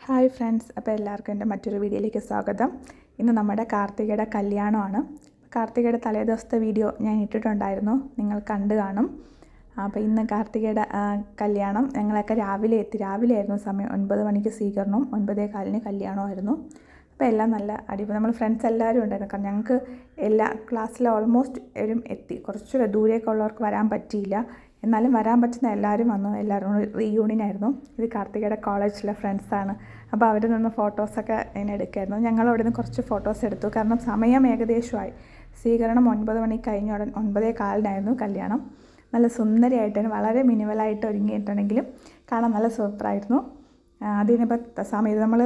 Hi friends, അപ്പോൾ എല്ലാവർക്കും എൻ്റെ മറ്റൊരു വീഡിയോയിലേക്ക് സ്വാഗതം. ഇന്ന് നമ്മുടെ കാർത്തികയുടെ കല്യാണമാണ്. കാർത്തികയുടെ തലേദിവസത്തെ വീഡിയോ ഞാൻ ഇട്ടിട്ടുണ്ടായിരുന്നു, നിങ്ങൾ കണ്ടു കാണും. അപ്പോൾ ഇന്ന് കാർത്തികയുടെ കല്യാണം ഞങ്ങളൊക്കെ രാവിലെ ആയിരുന്നു സമയം. 9 മണിക്ക് സ്വീകരണവും 9:15 കല്യാണമായിരുന്നു. അപ്പോൾ എല്ലാം നല്ല അടിപൊളി. നമ്മൾ ഫ്രണ്ട്സ് എല്ലാവരും ഉണ്ടായിരുന്നു. കാരണം ഞങ്ങൾക്ക് എല്ലാ ക്ലാസ്സിലെ ഓൾമോസ്റ്റ് എല്ലാം എത്തി. കുറച്ച് ദൂരേക്ക് ഉള്ളവർക്ക് വരാൻ പറ്റിയില്ല, എന്നാലും വരാൻ പറ്റുന്ന എല്ലാവരും വന്നു. എല്ലാവരും റീയൂണിയൻ ആയിരുന്നു. ഇത് കാർത്തികയുടെ കോളേജിലെ ഫ്രണ്ട്സാണ്. അപ്പോൾ അവർ നിന്ന് ഫോട്ടോസൊക്കെ ഇങ്ങനെ എടുക്കുമായിരുന്നു. ഞങ്ങൾ അവിടെ നിന്ന് കുറച്ച് ഫോട്ടോസ് എടുത്തു. കാരണം സമയം ഏകദേശമായി. സ്വീകരണം 9 മണി കഴിഞ്ഞ ഉടൻ 9:15 കല്യാണം. നല്ല സുന്ദരിയായിട്ടാണ്, വളരെ മിനിമലായിട്ട് ഒരുങ്ങിയിട്ടുണ്ടെങ്കിലും കാണാൻ നല്ല സൂപ്പറായിരുന്നു. അതിനിപ്പോൾ സമയത്ത് നമ്മൾ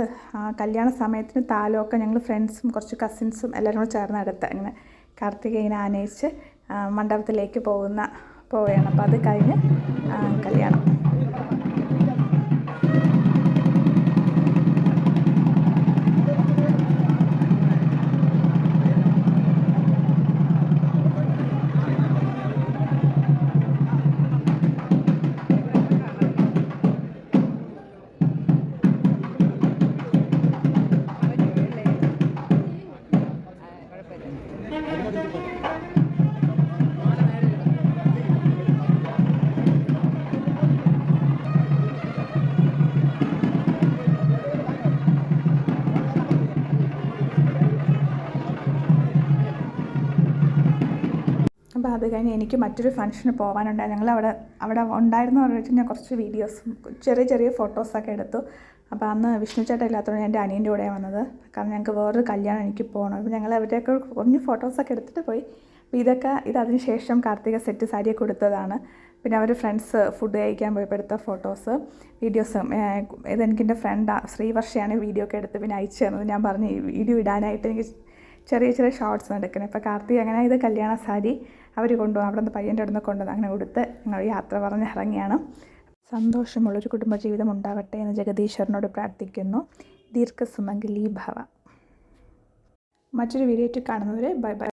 കല്യാണ സമയത്തിന് താലമൊക്കെ ഞങ്ങൾ ഫ്രണ്ട്സും കുറച്ച് കസിൻസും എല്ലാവരും കൂടെ ചേർന്ന് എടുത്ത് ഇങ്ങനെ കാർത്തികേയനെ ആനയിച്ച് മണ്ഡപത്തിലേക്ക് പോവുകയാണ്. അപ്പോൾ അത് കഴിഞ്ഞ് കല്യാണം. അപ്പോൾ അത് കഴിഞ്ഞ് എനിക്ക് മറ്റൊരു ഫംഗ്ഷന് പോകാനുണ്ടായിരുന്നു. ഞങ്ങൾ അവിടെ ഉണ്ടായിരുന്നു പറഞ്ഞിട്ട് ഞാൻ കുറച്ച് വീഡിയോസും ചെറിയ ഫോട്ടോസൊക്കെ എടുത്തു. അപ്പോൾ അന്ന് വിഷ്ണു ചേട്ടൻ ഇല്ലാത്തതുകൊണ്ട് എൻ്റെ അനിയൻ്റെ കൂടെയാണ് വന്നത്. കാരണം ഞങ്ങൾക്ക് വേറൊരു കല്യാണം എനിക്ക് പോകണം. അപ്പോൾ ഞങ്ങൾ അവരെയൊക്കെ കുറഞ്ഞ് ഫോട്ടോസൊക്കെ എടുത്തിട്ട് പോയി. അപ്പോൾ ഇത് അതിന് ശേഷം കാർത്തിക സെറ്റ് സാരിയൊക്കെ കൊടുത്തതാണ്. പിന്നെ അവർ ഫ്രണ്ട്സ് ഫുഡ് കഴിക്കാൻ പോയപ്പോൾ എടുത്ത ഫോട്ടോസ് വീഡിയോസും. ഇതെനിക്കെൻ്റെ ഫ്രണ്ട് ശ്രീവർഷയാണ് വീഡിയോ ഒക്കെ എടുത്ത് പിന്നെ അയച്ചു തന്നത്. ഞാൻ പറഞ്ഞു ഈ വീഡിയോ ഇടാനായിട്ട് എനിക്ക് ചെറിയ ഷോർട്സ് എടുക്കുന്നത്. ഇപ്പോൾ കാർത്തിക അങ്ങനെ ഇത് കല്യാണ സാരി അവർ കൊണ്ടുപോകും. അവിടെ നിന്ന് പയ്യൻ്റെ അവിടെ നിന്ന് കൊണ്ടുവന്ന് അങ്ങനെ കൊടുത്ത് ഞങ്ങൾ യാത്ര പറഞ്ഞ് ഇറങ്ങിയാണ്. സന്തോഷമുള്ളൊരു കുടുംബജീവിതം ഉണ്ടാവട്ടെ എന്ന് ജഗദീശ്വരനോട് പ്രാർത്ഥിക്കുന്നു. ദീർഘസുമംഗലി ഭവ. മറ്റൊരു വീഡിയോ ആയിട്ട് കാണുന്നവരെ ബൈ ബൈ.